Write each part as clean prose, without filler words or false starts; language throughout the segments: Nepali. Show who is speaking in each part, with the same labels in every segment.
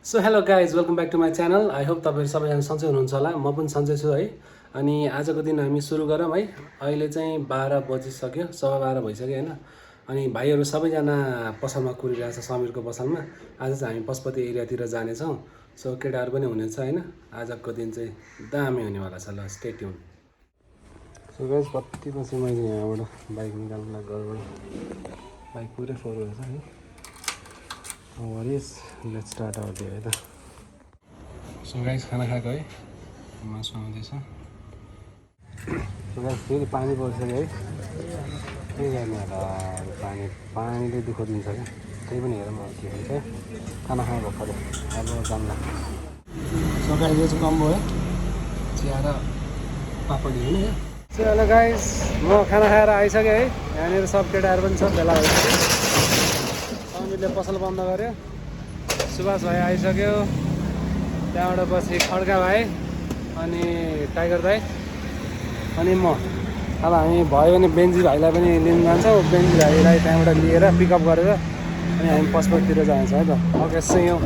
Speaker 1: So hello guys welcome back to my channel. I hope तपाईँहरू सबैजना सन्चै हुनुहुन्छ होला। म पनि सन्चै छु है। अनि आजको दिन हामी सुरु गरौँ है। अहिले चाहिँ 12 बजिसक्यो, 12:15 भइसक्यो होइन। अनि भाइहरू सबैजना पसलमा कुरिरहेको छ, समीरको पसलमा। आज चाहिँ हामी पशुपति एरियातिर जानेछौँ। सो केटाहरू पनि हुनेछ होइन। आजको दिन चाहिँ दामी हुनेवाला छ, ल स्टे ट्युन। सो गाइज कति पछि मैले यहाँबाट बाइक निकाल्नु लागि घरबाट बाइक पुरै फोहोर रहेछ है। वरिस लेट्स स्टार्ट आवर डे है त। सो गाइस खाना खाएको है, मासु आउँदैछ। सो गाइस फेरि पानी परिसक्यो है। के गर्ने होला, पानीले दुःख दिन्छ क्या। त्यही पनि हेरौँ अब के हुन्छ है। खाना खानु भर्खरै अब जान्ला। सो गाइस यो चाहिँ कम्बो है, चिया र पापडी होइन क्या। सो हेलो गाइस, म खाना खाएर आइसकेँ है। यहाँनिर सब केटाहरू पनि छ, भेला भइसक्यो। समीरले पसल बन्द गर्यो, सुभाष भाइ आइसक्यो, त्यहाँबाट पछि खड्का भाइ, अनि टाइगर दाई, अनि म। अब हामी भयो भने बेन्जी भाइलाई पनि लिन जान्छौँ। बेन्जी भाइलाई त्यहाँबाट लिएर पिकअप गरेर अनि हामी पशुपतितिर जान्छौँ है त। Okay see you.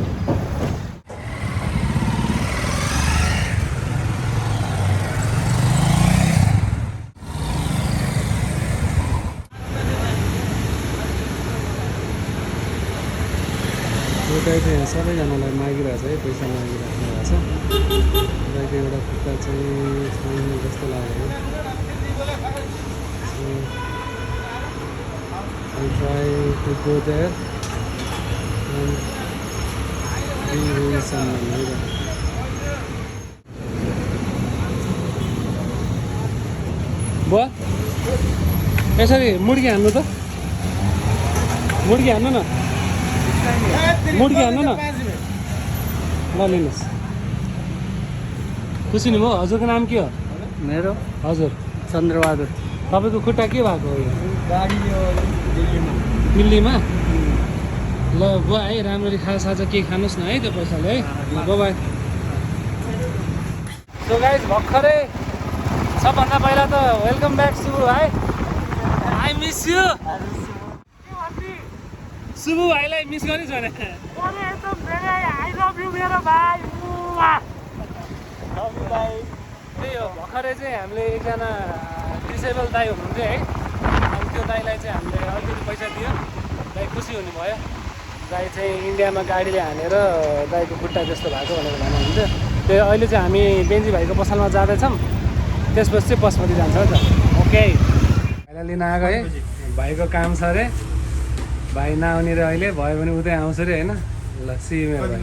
Speaker 1: गाई चाहिँ यहाँ सबैजनालाई मागिरहेको छ है, पैसा मागिराख्नु भएको छ। गाईको एउटा खुट्टा चाहिँ छैन जस्तो लाग्यो है। I'll try to go there and bring someone later. बुवा यसरी मुड्की हान्नु त, मुड्की हान्नु न, मुड्की हान्नु न, ल लिनुहोस्। खुसी नि भयो। हजुरको नाम के हो?
Speaker 2: मेरो
Speaker 1: हजुर
Speaker 2: चन्द्रबहादुर।
Speaker 1: तपाईँको खुट्टा के भएको हो?
Speaker 2: गाडी यो दिल्लीमा।
Speaker 1: दिल्लीमा? ल बुवा है, राम्ररी खाजासाजा केही खानुहोस् न है त्यो पैसाले है। ल बाई। सो गाइज भर्खरै सबभन्दा पहिला त वेलकम ब्याक सुबु भाइ। I miss you. सुबु भाइलाई मिस गरिस् भने त्यही हो। भर्खरै चाहिँ हामीले एकजना डिसेबल दाई हुनुहुन्थ्यो है। अनि त्यो दाईलाई चाहिँ हामीले अलिकति पैसा दियो, दाई खुसी हुनुभयो। दाई चाहिँ इन्डियामा गाडीले हानेर दाईको खुट्टा त्यस्तो भएको भनेर भन्नुहुन्थ्यो। त्यो अहिले चाहिँ हामी बेन्जी भाइको पसलमा जाँदैछौँ, त्यसपछि चाहिँ पशुपति जान्छ नि त। ओके भाइलाई लिन आएको है। भाइको काम छ अरे, भाइ नआउने र अहिले भयो भने उतै आउँछ अरे होइन। ल सी मेरो भाइ।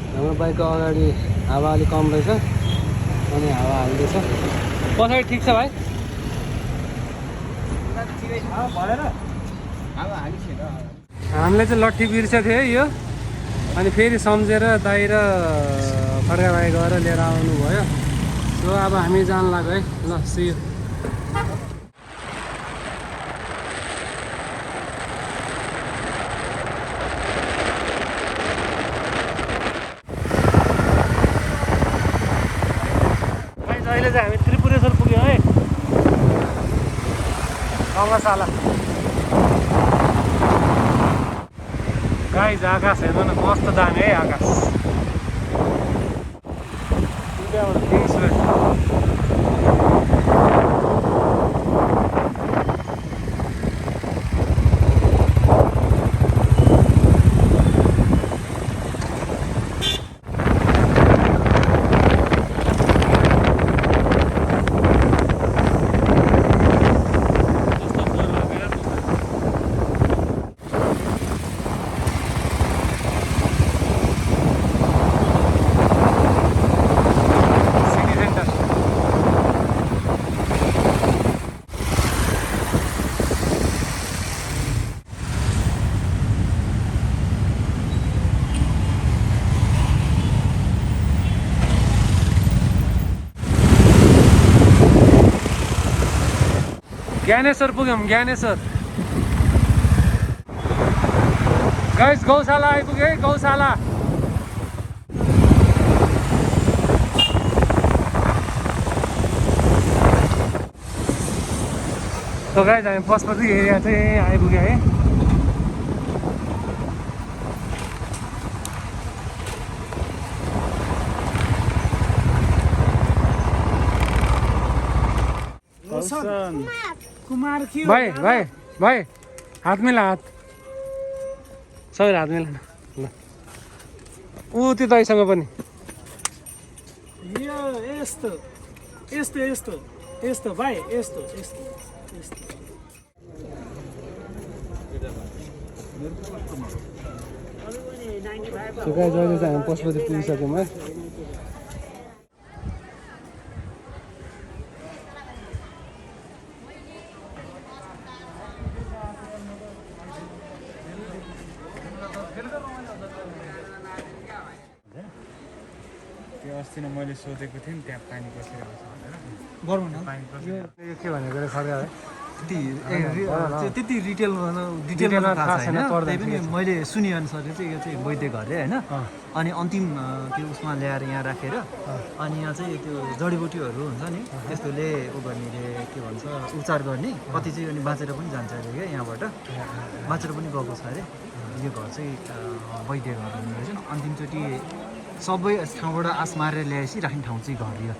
Speaker 1: हाम्रो बाइकको अगाडि हावा अलिक कम रहेछ, अनि हावा हाल्दैछ। पछाडि ठिक छ भाइ? हामीले चाहिँ लट्ठी बिर्सेको थियो है यो, अनि फेरि सम्झेर दाइ र खड्का भाइ गएर लिएर आउनुभयो। सो अब हामी जान लाग्यो है। ल सी यू। अहिले चाहिँ हामी त्रिपुरेश्वर पुग्यौँ है, गङ्गाशाला। गाइज आकाश हेर्नु न, कस्तो दामी है आकाश। त्यहाँबाट किङ्सवे। ज्ञानेश्वर पुग्यौँ, ज्ञानेश्वर। गाइस गौशाला आइपुग्यो है, गौशाला। सो गाइस हामी पशुपति एरिया चाहिँ आइपुग्यो है।
Speaker 2: कुमार के
Speaker 1: भाइ भाइ भाइ हात मिला हात सबैले हात मिला ल ऊ त्यो दाइसँग पनि
Speaker 2: यो यस्तो यस्तो यस्तो यस्तो भाइ यस्तो यस्तो यस्तो
Speaker 1: सुकाइ जहिले चाहिँ हामी पशुपति पुगिसक्यौँ है
Speaker 3: त्यो अस्ति नै मैले सोधेको थिएँ नि त्यहाँ पानी कसरी आउँछ भनेर
Speaker 2: गरौँ न
Speaker 3: पानी कसरी
Speaker 1: यो के भनेको खर्का है
Speaker 4: त्यति डिटेल डिटेलमा थाहा छैन
Speaker 1: पढ्दै
Speaker 4: त्यही पनि मैले सुनेअनुसार चाहिँ यो चाहिँ वैद्य घरले होइन अनि अन्तिम त्यो उसमा ल्याएर यहाँ राखेर अनि यहाँ चाहिँ त्यो जडीबुटीहरू हुन्छ नि त्यस्तोले उ गर्नेले के भन्छ उपचार गर्ने कति चाहिँ अनि बाँचेर पनि जान्छ अरे क्या यहाँबाट बाँचेर पनि गएको छ अरे यो घर चाहिँ वैद्य घर भन्ने रहेछ अन्तिमचोटि सबै ठाउँबाट आस मारेर ल्याएपछि राख्ने ठाउँ चाहिँ घर यो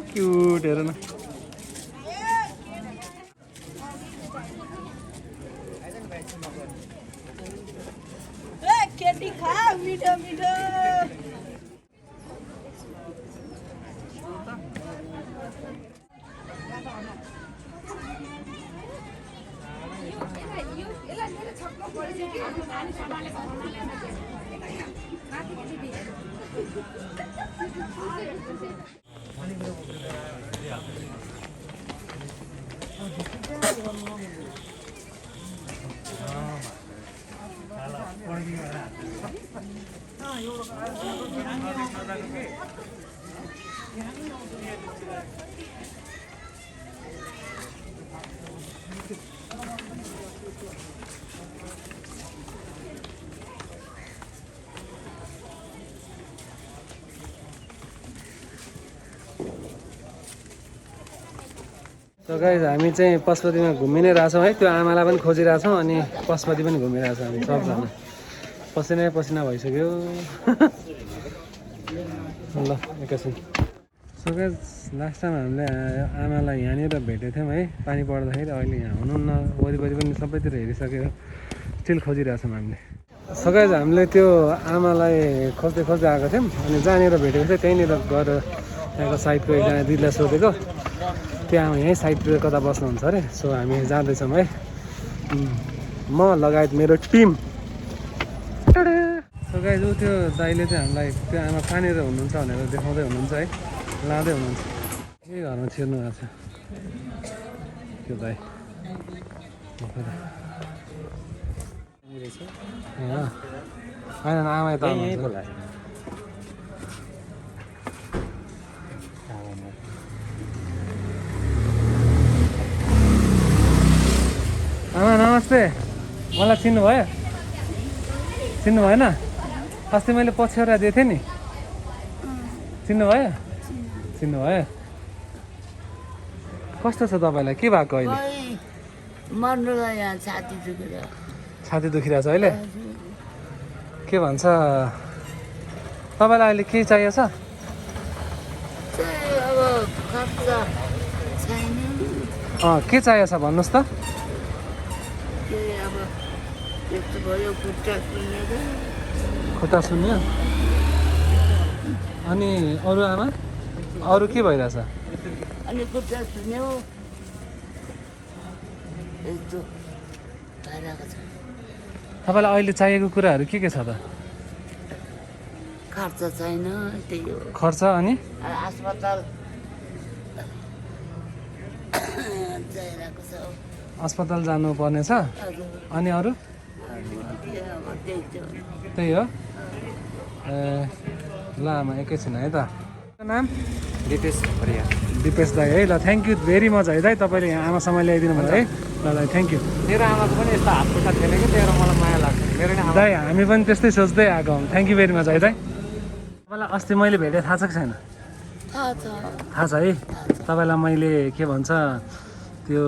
Speaker 1: क्युट हेर न
Speaker 5: खेती खा मिठो मिठो
Speaker 1: सो गाइस हामी चाहिँ पशुपतिमा घुमि नै रहेछौँ है त्यो आमालाई पनि खोजिरहेछौँ अनि पशुपति पनि घुमिरहेछौँ हामी सबजना पसिनै पसिना भइसक्यो ल एकैछिन सो गाइस लास्ट टाइम हामीले आमालाई यहाँनिर भेटेको थियौँ है पानी पर्दाखेरि अहिले यहाँ हुनुहुन्न वरिपरि पनि सबैतिर हेरिसक्यो स्टिल खोजिरहेछौँ हामीले सो गाइस हामीले त्यो आमालाई खोज्दै खोज्दै आएको थियौँ अनि जहाँनिर भेटेको थियो त्यहीँनिर गएर त्यहाँको साइडको एकजना दिदीलाई सोधेको त्यहाँ यहीँ साइडतिर कता बस्नुहुन्छ अरे सो हामी जाँदैछौँ है म लगायत मेरो टिम सो गाइस ऊ त्यो दाइले चाहिँ हामीलाई त्यो आमा कहाँनिर हुनुहुन्छ भनेर देखाउँदै हुनुहुन्छ है लाँदै हुनुहुन्छ के घरमा छिर्नु भएको छ त्यो दाइ होइन आमा त आमा नमस्ते मलाई चिन्नु भयो चिन्नु भएन अस्ति मैले पछ्यौरा दिएको थिएँ नि चिन्नु भयो चिन्नु भयो कस्तो छ तपाईँलाई के भएको अहिले
Speaker 5: मर्नुलाई यहाँ छाती दुखेर
Speaker 1: छाती दुखिरहेछ अहिले के भन्छ तपाईँलाई अहिले के चाहिएको छ
Speaker 5: चाहिँ अब खर्च छैन
Speaker 1: के चाहिएको छ भन्नुहोस् त
Speaker 5: के अब त्यस्तो भयो खुट्टा किनेर
Speaker 1: खुट्टा सुन्यो अनि अरू आमा अरू के भइरहेछ
Speaker 5: अनि खुट्टा सुन्यो यस्तो भइरहेको छ
Speaker 1: तपाईँलाई अहिले चाहिएको कुराहरू के छ त
Speaker 5: खर्च छैन त्यही हो
Speaker 1: खर्च अनि
Speaker 5: अस्पताल जाइरहेको छ
Speaker 1: अस्पताल जानुपर्नेछ अनि अरू त्यही हो ल आमा एकैछिन है त नाम
Speaker 3: दिपेश हरिया
Speaker 1: दिपेश दाई है ल थ्याङ्क यू भेरी मच है दाई तपाईँले यहाँ आमासँग ल्याइदिनु भयो है ल दाई थ्याङ्क यू
Speaker 3: मेरो आमाको पनि यस्तो हात खुट्टा थिएन कि त्यही भएर मलाई माया लाग्छ मेरो नि
Speaker 1: दाई हामी पनि त्यस्तै सोच्दै आएको हौँ थ्याङ्क यू भेरी मच है दाई तपाईँलाई अस्ति मैले भेटेँ थाहा छ कि छैन थाहा छ है तपाईँलाई मैले के भन्छ त्यो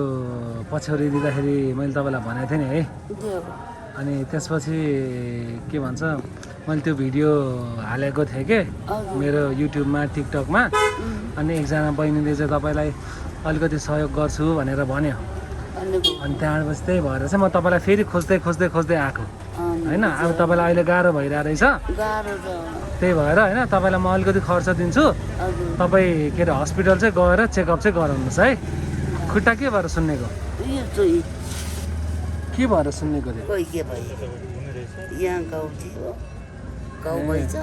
Speaker 1: पछ्यौरी दिँदाखेरि मैले तपाईँलाई भनेको थिएँ नि है अनि त्यसपछि के भन्छ मैले त्यो भिडियो हालेको थिएँ कि मेरो युट्युबमा टिकटकमा अनि एकजना बहिनीले चाहिँ तपाईँलाई अलिकति सहयोग गर्छु भनेर भन्यो अनि त्यहाँबाट त्यही भएर चाहिँ म तपाईँलाई फेरि खोज्दै आएको होइन अब तपाईँलाई अहिले गाह्रो भइरहेको रहेछ त्यही भएर होइन तपाईँलाई म अलिकति खर्च दिन्छु तपाईँ के अरे हस्पिटल चाहिँ गएर चेकअप चाहिँ गराउनुहोस् है खुट्टा के भएर सुन्नेको के भएर सुन्नेको
Speaker 5: खोइ के भयो यहाँ गाउँ थियो गाउँ भएछ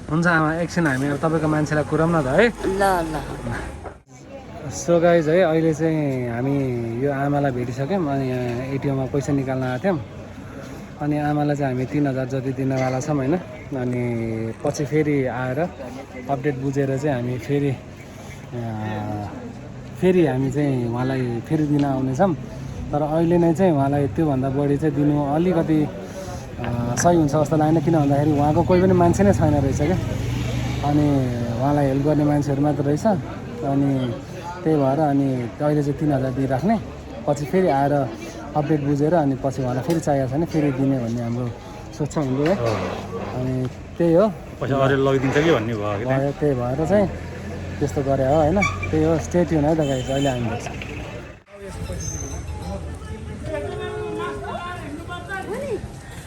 Speaker 1: हुन्छ आमा एकछिन हामी अब तपाईँको मान्छेलाई कुराउँ न त है
Speaker 5: ल ल
Speaker 1: सो गाइज है अहिले चाहिँ हामी यो आमालाई भेटिसक्यौँ अनि यहाँ एटिएममा पैसा निकाल्न आएको थियौँ अनि आमालाई चाहिँ हामी 3000 जति दिनवाला छौँ होइन अनि पछि फेरि आएर अपडेट बुझेर चाहिँ हामी फेरि हामी चाहिँ उहाँलाई फेरि दिन आउनेछौँ तर अहिले नै चाहिँ उहाँलाई त्योभन्दा बढी चाहिँ दिनु अलिकति सही हुन्छ जस्तो लागेन किन भन्दाखेरि उहाँको कोही पनि मान्छे नै छैन रहेछ क्या अनि उहाँलाई हेल्प गर्ने मान्छेहरू मात्र रहेछ अनि त्यही भएर अनि अहिले चाहिँ 3000 दिइराख्ने पछि फेरि आएर अपडेट बुझेर अनि पछि उहाँलाई फेरि चाहिएको छ भने फेरि दिने भन्ने हाम्रो सोच छ हामीले है अनि त्यही हो
Speaker 3: पैसा अरू लगिदिन्छ कि भन्ने भयो
Speaker 1: त्यही भएर चाहिँ त्यस्तो गरे हो होइन त्यही हो स्टेट हुन है त गाइस अहिले हामी भेट्छ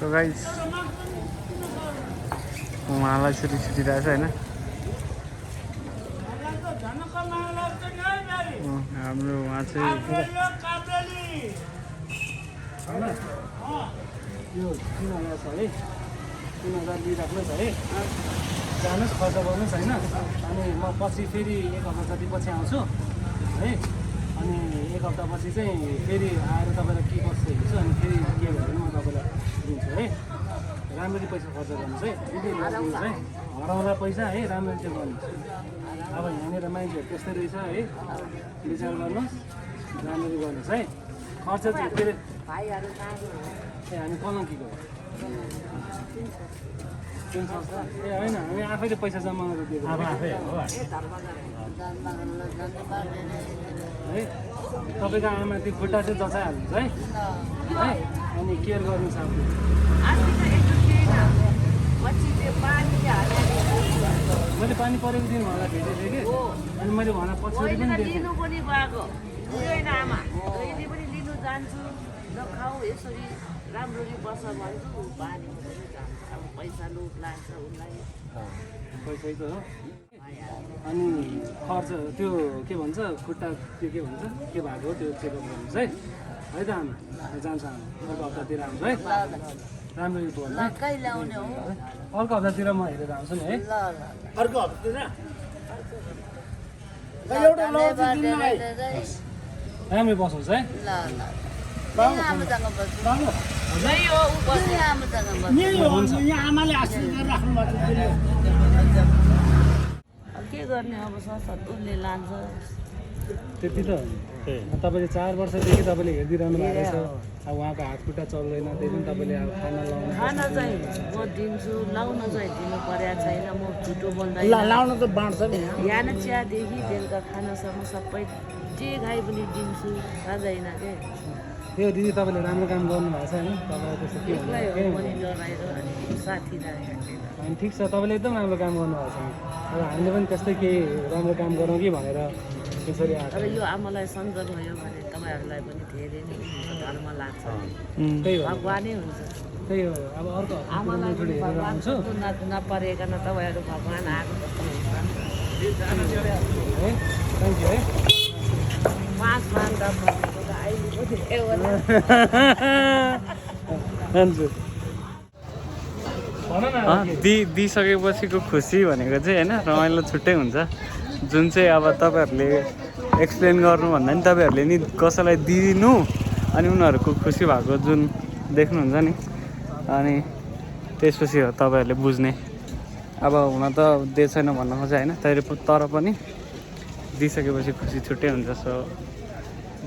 Speaker 1: गाइस उहाँलाई यसरी छुटिरहेछ होइन हाम्रो उहाँ चाहिँ यो 3000 छ है 3000 लिइराख्नुहोस् है जानुहोस् खर्च गर्नुहोस् होइन अनि म पछि फेरि 1 हप्ता जति पछि आउँछु है अनि 1 हप्तापछि चाहिँ फेरि आएर तपाईँलाई के कस्तो हेर्छु अनि फेरि के भयो भने म तपाईँलाई दिन्छु है राम्ररी पैसा खर्च गर्नुहोस् है दिनुहोस् है हराउँदा पैसा है राम्ररी चाहिँ गर्नुहोस् अब यहाँनिर मान्छेहरू त्यस्तै रहेछ है विचार गर्नुहोस् राम्ररी गर्नुहोस् है खर्च चाहिँ के अरे हामी कलङ्कीको ए होइन हामी आफैले पैसा जम्मा गरेर दिएको अब आफै हो है तपाईँको आमा त्यो खुट्टा चाहिँ जचाइहाल्नुहोस् है है अनि केयर गर्नुहोस् आफूले मैले पानी परेको दिन उहाँलाई भेटेको थिएँ कि अनि मैले उहाँलाई पछाडि पनि दिएको
Speaker 5: राम्ररी बस्छ भन्छु पानी अब पैसा लुट लाग्छ उसलाई
Speaker 1: पैसै त हो अनि खर्च त्यो के भन्छ खुट्टा त्यो के भन्छ के भएको त्यो चेकअप गर्नुहोस् है है त आमा जान्छ आमा अर्को हप्तातिर आउँछ है राम्ररी बोल्नु है
Speaker 5: कहिले आउने हो
Speaker 1: अर्को हप्तातिर म हेरेर आउँछु नि है
Speaker 2: अर्को हप्तातिर
Speaker 1: राम्ररी बसोस् है
Speaker 2: यहाँ आमाले आश्रय गरेर राख्नु भएको
Speaker 5: के गर्ने अब ससत उसले लान्छ
Speaker 1: त्यति त तपाईँले 4 वर्षदेखि तपाईँले हेरिदिइरहनु भएको छ अब उहाँको हात खुट्टा चल्दैन त्यही पनि तपाईँले अब खाना लाउनु
Speaker 5: खाना चाहिँ म दिन्छु लाउन चाहिँ दिनु परेको छैन म झुटो बोल्दैन
Speaker 2: लाउन त बाँड्छ नि
Speaker 5: बिहान चियादेखि बेलुका खानासम्म सबै जे खाइ पनि दिन्छु खाँदैन के
Speaker 1: त्यो दिदी तपाईँले राम्रो काम गर्नुभएको छ होइन तपाईँ त्यस्तो के
Speaker 5: एक्लै हो
Speaker 1: हुनु
Speaker 5: पनि डराएर अनि साथी
Speaker 1: अनि ठिक छ तपाईँले एकदम राम्रो काम गर्नुभएको छ अब हामीले पनि त्यस्तै केही राम्रो काम गरौँ कि भनेर त्यसरी आएको
Speaker 5: तर यो आमालाई सन्जोग भयो भने तपाईँहरूलाई पनि धेरै नै धर्म लाग्छ
Speaker 1: त्यही हो
Speaker 5: भगवानै हुन्छ
Speaker 1: त्यही हो अब अर्को
Speaker 5: आमालाई
Speaker 1: छोडी
Speaker 5: पनि
Speaker 1: हेरेर
Speaker 5: भगवान
Speaker 1: आउँछु
Speaker 5: नपरेकन तपाईँहरू भगवान आएको जस्तो हुन्छ
Speaker 1: है थ्याङ्क यू है
Speaker 5: 5 भन्दा भनेको त अहिले पो थियो होला
Speaker 1: हजुर भन न
Speaker 3: दिइसकेपछिको खुसी भनेको चाहिँ होइन रमाइलो छुट्टै हुन्छ जुन चाहिँ अब तपाईँहरूले एक्सप्लेन गर्नुभन्दा नि तपाईँहरूले नि कसैलाई दिनु अनि उनीहरूको खुसी भएको जुन देख्नुहुन्छ नि अनि त्यसपछि हो तपाईँहरूले बुझ्ने अब हुन त दिएको छैन भन्न खोजेँ होइन तर पनि दिइसकेपछि खुसी छुट्टै हुन्छ so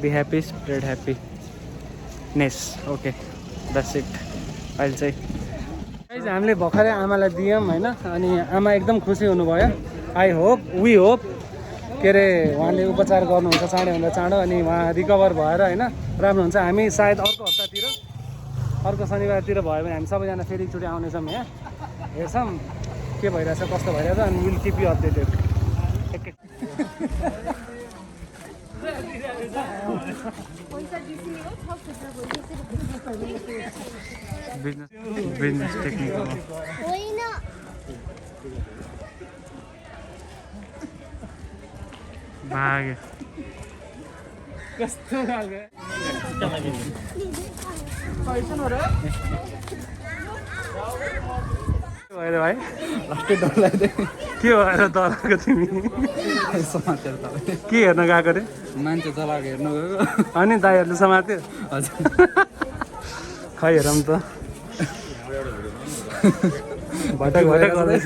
Speaker 3: be happy spread happiness okay that's it अहिले चाहिँ
Speaker 1: हामीले भर्खरै आमालाई दियौँ होइन अनि आमा एकदम खुसी हुनुभयो आई होप वी होप के अरे उहाँले उपचार गर्नुहुन्छ चाँडैभन्दा चाँडो अनि उहाँ रिकभर भएर होइन राम्रो हुन्छ हामी सायद अर्को हप्तातिर अर्को शनिबारतिर भयो भने हामी सबैजना फेरि एकचोटि आउनेछौँ यहाँ हेर्छौँ के भइरहेछ कस्तो भइरहेछ अनि will keep you updated
Speaker 3: business technique भाग्यो
Speaker 1: कस्तो खालको
Speaker 3: भएर भाइ
Speaker 1: लास्टै डर लाग्दै
Speaker 3: के भएर डराएको तिमी
Speaker 1: समातेर तपाईँ
Speaker 3: के हेर्न गएको अरे
Speaker 1: मान्छे चलाएको हेर्नु गएको
Speaker 3: अनि दाइहरूले समात्यो
Speaker 1: हजुर
Speaker 3: खै हेरौँ त भटक भटक गर्दैछ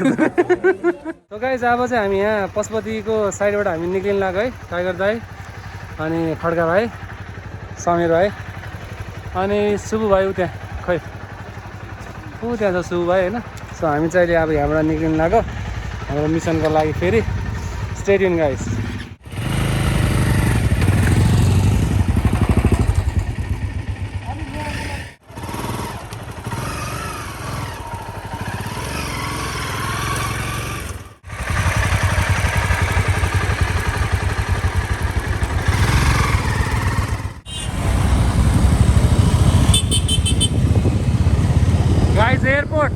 Speaker 1: सो गाइस अब चाहिँ हामी यहाँ पशुपतिको साइडबाट हामी निक्लिन लाग्यो है टाइगर दाई अनि खड्का भाइ समीर भाइ अनि सुबु भाइ ऊ त्यहाँ खै ऊ त्यहाँ छ सुबु भाइ होइन सो हामी चाहिँ अहिले अब यहाँबाट निक्लिन लाग्यो हाम्रो मिसनको लागि फेरि स्टेडियम गाइस एयरपोर्ट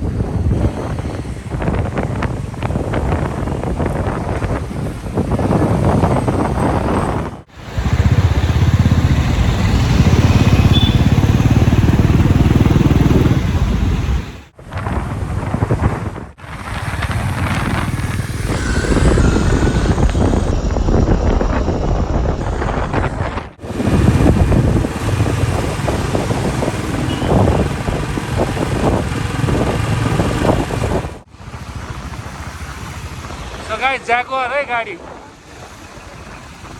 Speaker 1: गाइस ज्यागुआर है गाडी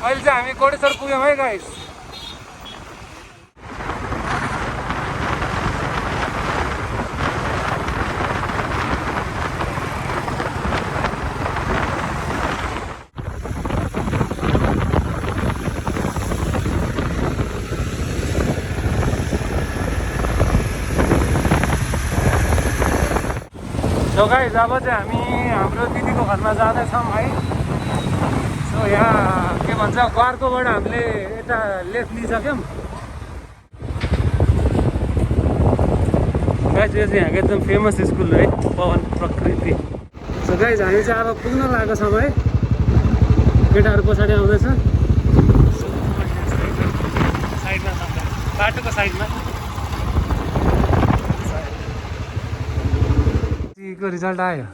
Speaker 1: अहिले चाहिँ हामी कोटेश्वर पुग्यौँ है गाइस सो गाइस अब चाहिँ हामी हाम्रो दिदीको घरमा जाँदैछौँ है सो यहाँ के भन्छ ग्वारकोबाट हामीले यता लेफ्ट लिइसक्यौँ गाइस यो चाहिँ यहाँको एकदम फेमस स्कुल है पवन प्रकृति सो गाइस हामी चाहिँ अब पुग्न लागेको छौँ है केटाहरू पछाडि आउँदैछ साइडमा बाटोको साइडमा को रिजल्ट आयो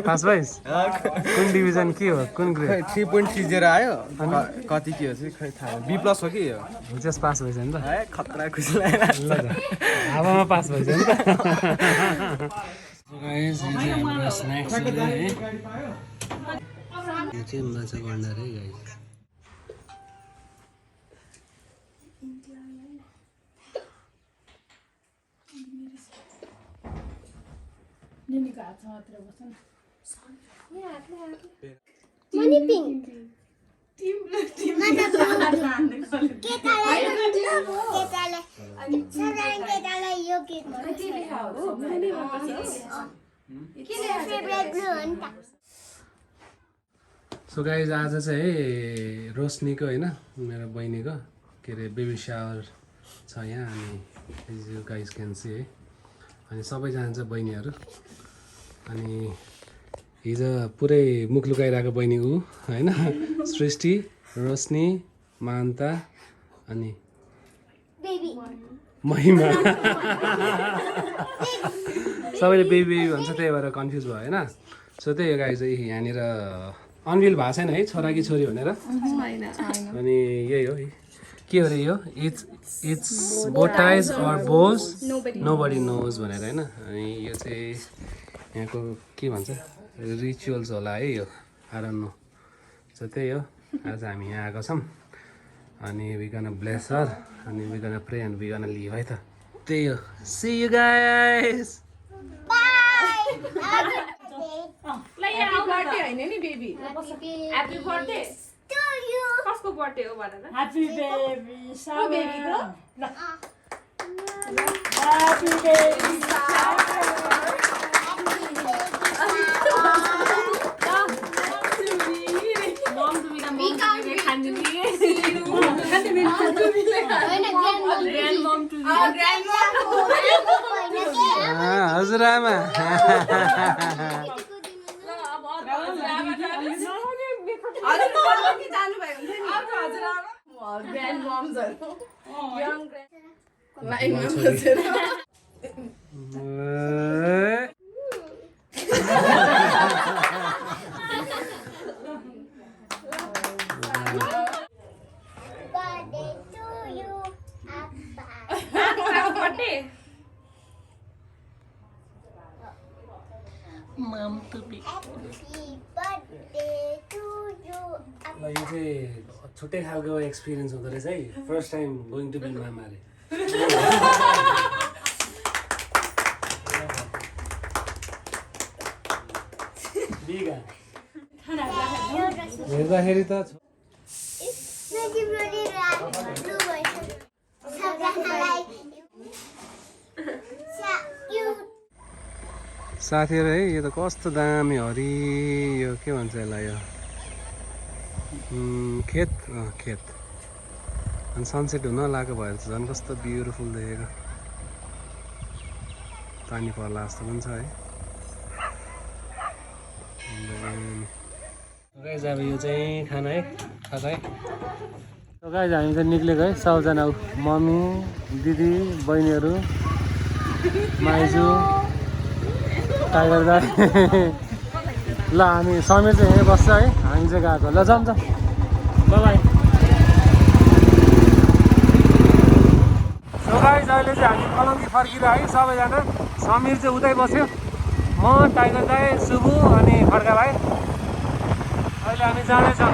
Speaker 1: पास भइस कुन डिभिजन के हो कुन ग्रेड
Speaker 6: 3.30 आयो कति के हो चाहिँ खै थाहा बी प्लस हो कि यो
Speaker 1: जस पास भइस नि त
Speaker 6: खतरा खुसी लाग्यो
Speaker 1: हावामा पास भइस नि त गाइस यो चाहिँ हाम्रो स्न्याक्स है यो चाहिँ माछा भण्डार है गाइस
Speaker 7: मनी पिंक केटालाई यो केक
Speaker 1: सो गाइज आज चाहिँ रोशनीको होइन मेरो बहिनीको के अरे बेबी सावर छ यहाँ अनि यु गाइज क्यान सी है अनि सबैजना चाहिँ बहिनीहरू अनि हिजो पुरै मुख लुकाइरहेको बहिनी ऊ होइन सृष्टि रोशनी मान्ता अनि महिमा सबैले बेबी बेबी भन्छ त्यही भएर कन्फ्युज भयो होइन सो त्यही हो गाइज यहाँनिर अनभिल भएको छैन है छोरा कि छोरी भनेर अनि यही हो के हो अरे यो इट्स बोटाइज अर बोज नो बडी नोज भनेर होइन अनि यो चाहिँ यहाँको के भन्छ रिचुअल्स होला है यो आरन नो सो त्यही हो आज हामी यहाँ आएको छौँ अनि वी गन ब्लेस हर अनि we gonna pray and we gonna live है त त्यही हो see you guys
Speaker 5: Happy birthday
Speaker 7: to you.
Speaker 5: कसको बर्थडे हो भनेर
Speaker 2: Happy baby shower. Happy baby
Speaker 1: हजुरआमा
Speaker 7: Birthday to you, Appa. Happy birthday to you, Appa.
Speaker 1: ल यो चाहिँ छुट्टै खालको एक्सपिरियन्स हुँदो रहेछ है first time going to be mama अरे बिगा हेर्दाखेरि त साथीहरू है यो त कस्तो दामी हरियो के भन्छ यसलाई यो खेत खेत अनि सनसेट हुन लागेको भएर चाहिँ झन् कस्तो ब्युटिफुल देखेको पानी पर्ला जस्तो पनि छ है गाइज अब यो चाहिँ खाना है खाजा है गाइज हामी चाहिँ निक्लेको है सबजना मम्मी दिदी बहिनीहरू माइजू टाइगर दाई ल हामी समीर चाहिँ यहीँ बस्छ है हामी चाहिँ गएको ल जाऊँ त बाई सो गाइज अहिले चाहिँ हामी कलङ्की फर्किरह है सबैजना समीर चाहिँ उतै बस्यो म टाइगर दाई सुबु अनि खड्का भाइ अहिले हामी जाँदैछौँ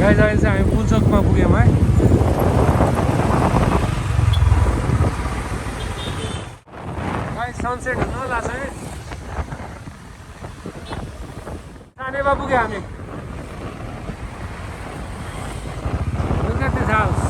Speaker 1: गाइज अहिले चाहिँ हामी पुलचोकमा पुग्यौँ है गाइज सनसेट हुन लाग्छ है सानेपा पुग्यो हामी Look at this house.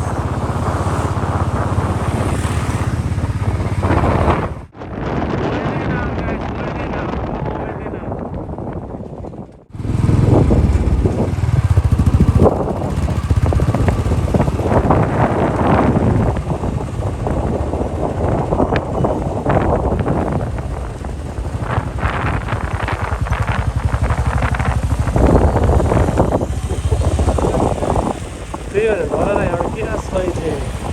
Speaker 2: त्यही भएर घर एउटा किन सही चाहिँ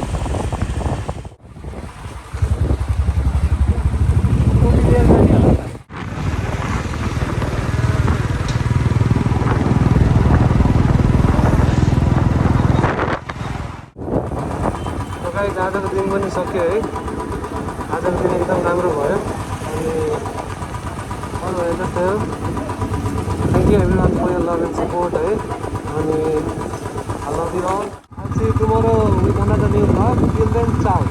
Speaker 2: आजको दिन पनि सक्यो है आजको दिन एकदम राम्रो भयो अनि अरू भयो जस्तै हो thank you everyone for your love and support है अनि I love you all I see you tomorrow with another new vlog till then Chou